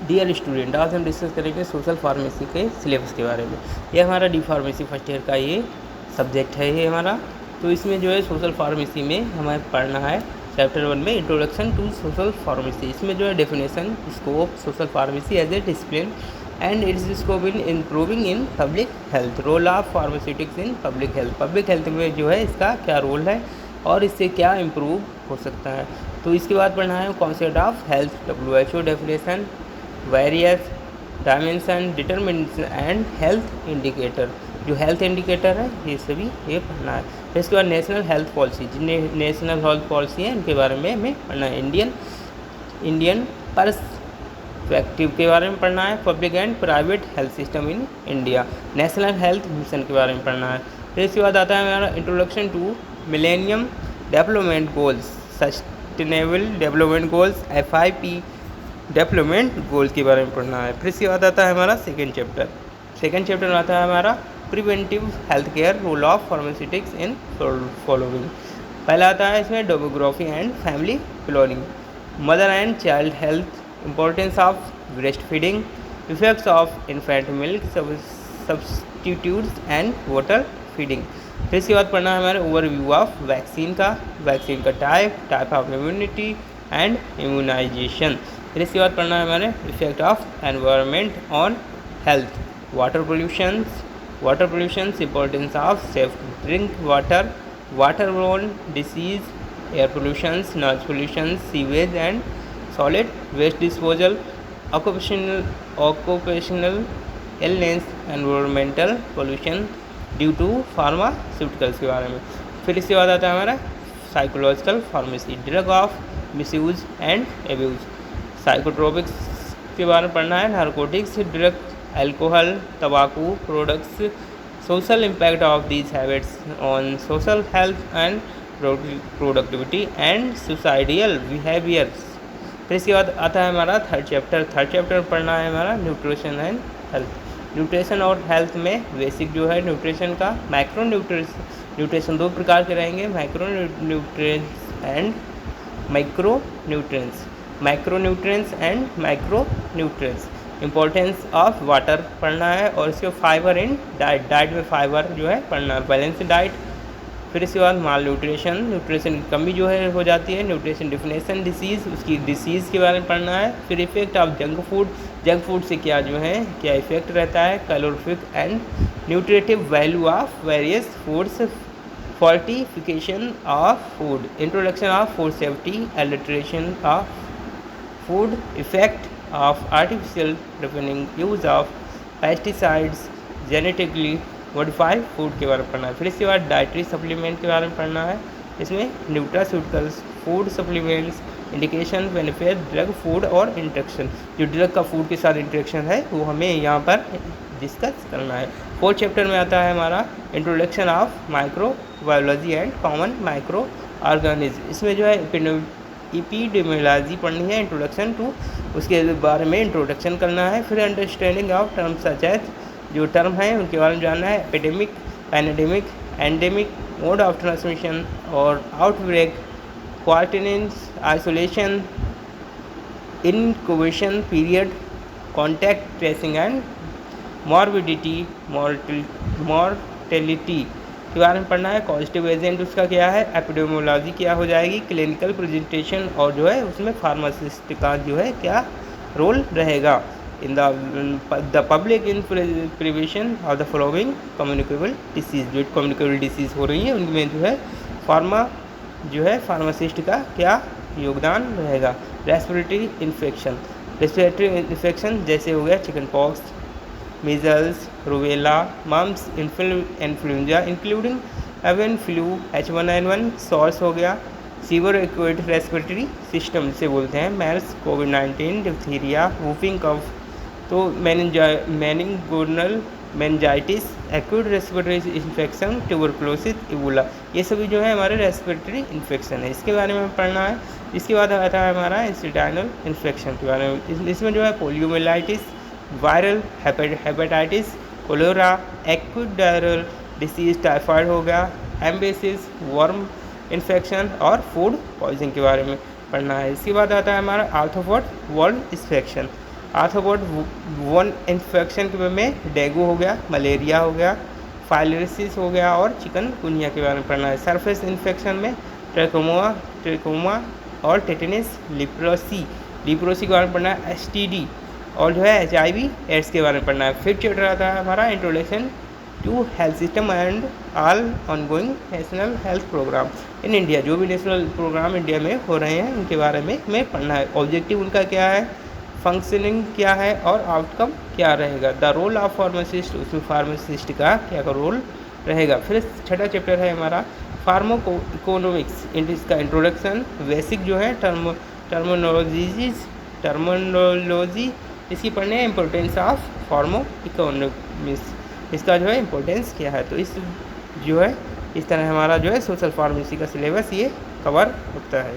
Dear student, आज हम discuss करेंगे सोशल फार्मेसी के सिलेबस के बारे में। ये हमारा डी फार्मेसी फर्स्ट ईयर का ये सब्जेक्ट है ये हमारा। तो इसमें जो है सोशल फार्मेसी में हमें पढ़ना है चैप्टर 1 में इंट्रोडक्शन टू सोशल फार्मेसी। इसमें जो है definition, scope, social pharmacy as a discipline and its scope in improving in public health, role of pharmaceutics in public health. Public health में जो है इसका क्या रोल है और इससे क्या इम्प्रूव हो सकता है। तो इसके बाद पढ़ना है concept of health, WHO definition, various dimension, determination and health indicator. जो हेल्थ इंडिकेटर है ये सभी ये पढ़ना है। फिर इसके बाद नेशनल हेल्थ पॉलिसी, जिन्हें नेशनल हेल्थ पॉलिसी है उनके बारे में हमें पढ़ना है। इंडियन पर्सपेक्टिव के बारे में पढ़ना है। Public and private health system in India, national health mission के बारे में पढ़ना है। फिर इसके बाद आता है हमारा introduction to millennium development goals, sustainable development goals, FIP development goal के बारे में पढ़ना है। फिर इसके बाद आता है हमारा सेकेंड चैप्टर में आता है हमारा preventive health care, role of pharmaceutics in following. पहला आता है इसमें demography and family planning, mother and child health, importance of breast feeding, effects of infant milk substitutes and water feeding. फिर इसके बाद पढ़ना है हमारे ओवरव्यू ऑफ वैक्सीन का type of immunity and immunisation. फिर इसके बाद पढ़ना है हमारे effect of environment on health, water pollution, importance of safe drink water, water borne disease, air pollution, noise pollution, sewage and solid waste disposal, occupational illness, environmental pollution due to pharmaceuticals के बारे में। फिर इसके बाद आता है हमारा psychological pharmacy, drug of misuse and abuse, psychotropics के बारे में पढ़ना है, नारकोटिक्स, ड्रग, अल्कोहल, तंबाकू products, social impact of these habits on social health and productivity and suicidal behaviours. फिर इसके बाद आता है हमारा थर्ड चैप्टर पढ़ना है हमारा न्यूट्रिशन एंड हेल्थ। न्यूट्रिशन और हेल्थ में बेसिक जो है न्यूट्रिशन का, माइक्रो न्यूट्रिशन दो प्रकार के रहेंगे, micro nutrients, importance of water पढ़ना है और इसके फाइबर इन डाइट में फाइबर जो है पढ़ना है, बैलेंस डाइट। फिर इसके बाद माल न्यूट्रिशन की कमी जो है हो जाती है, न्यूट्रिशन डिफिनेशन, डिसीज़, उसकी डिसीज़ के बारे में पढ़ना है। फिर इफेक्ट ऑफ जंक फूड से क्या जो है क्या इफेक्ट रहता है, calorific and nutritive value of various foods, fortification of food, introduction of food safety, alliteration of food, effect of artificial refining, use of pesticides, genetically modified food के बारे में पढ़ना है। फिर इसके बाद डाइटरी सप्लीमेंट के बारे में पढ़ना है। इसमें nutraceuticals, food supplements, indication, benefit, drug, food और इंट्रैक्शन, जो ड्रग का फूड के साथ इंट्रैक्शन है वो हमें यहाँ पर डिस्कस करना है। फोर्थ चैप्टर में आता है हमारा introduction of microbiology and common micro organism. इसमें जो है एपिडेमियोलॉजी पढ़नी है, इंट्रोडक्शन टू, उसके बारे में इंट्रोडक्शन करना है। फिर understanding of terms such as, जो टर्म है उनके बारे में जानना है, epidemic, pandemic, endemic, mode of transmission और outbreak, quarantines, isolation, incubation period, contact tracing and morbidity, mortality के बारे में पढ़ना है। कॉजेटिव एजेंट उसका क्या है, एपिडेमियोलॉजी क्या हो जाएगी, क्लिनिकल प्रेजेंटेशन और जो है उसमें फार्मासिस्ट का जो है क्या रोल रहेगा, in the public in prevention of the following communicable disease, जो कम्युनिकेबल डिसीज़ हो रही है उनमें जो है फार्मासिस्ट का क्या योगदान रहेगा। रेस्पिरेटरी इन्फेक्शन जैसे हो गया chicken pox, measles, rubella, mumps, influenza including avian flu, H1N1, SARS हो गया, सीवर एक्यूट रेस्पिरेटरी सिस्टम से बोलते हैं, मैर्स, कोविड-19, डिप्थीरिया, वूफिंग कफ, तो meningitis, acute respiratory infection, tuberculosis, Ebola, ये सभी जो है हमारे रेस्पिरेटरी इन्फेक्शन है, इसके बारे में पढ़ना है। इसके बाद आता है हमारा इंस्टिटाइनल इन्फेक्शन के बारे में। इसमें जो है poliomyelitis, viral hepatitis, cholera, acute disease, typhoid हो गया, एम्बेसिस, वर्म इन्फेक्शन और फूड पॉइजनिंग के बारे में पढ़ना है। इसके बाद आता है हमारा आर्थ्रोपोड वॉल्ड इन्फेक्शन, आर्थ्रोपोड वन इन्फेक्शन के बारे में डेंगू हो गया, मलेरिया हो गया, फाइलेरिसिस हो गया और चिकनगुनिया के बारे में पढ़ना है। सरफेस इन्फेक्शन में ट्रैकोमा और टेटनस, लेप्रोसी के बारे में पढ़ना है, STD और जो है HIV एड्स के बारे में पढ़ना है। फिफ्थ चैप्टर आता है हमारा introduction to health system and all ongoing national health programme in India. जो भी नेशनल प्रोग्राम इंडिया में हो रहे हैं उनके बारे में हमें पढ़ना है। ऑब्जेक्टिव उनका क्या है, फंक्शनिंग क्या है और आउटकम क्या रहेगा। द रोल ऑफ फार्मासिस्ट, उसमें फार्मासिस्ट का क्या रोल रहेगा। फिर छठा चैप्टर है हमारा फार्माको इकोनॉमिक्स, इसका इंट्रोडक्शन, बेसिक जो है टर्मिनोलॉजी इसकी पढ़ने इंपॉर्टेंस ऑफ फार्मो इकोनॉमिक्स, इसका जो है इम्पोर्टेंस क्या है। तो इस जो है इस तरह हमारा जो है सोशल फार्मेसी का सिलेबस ये कवर होता है।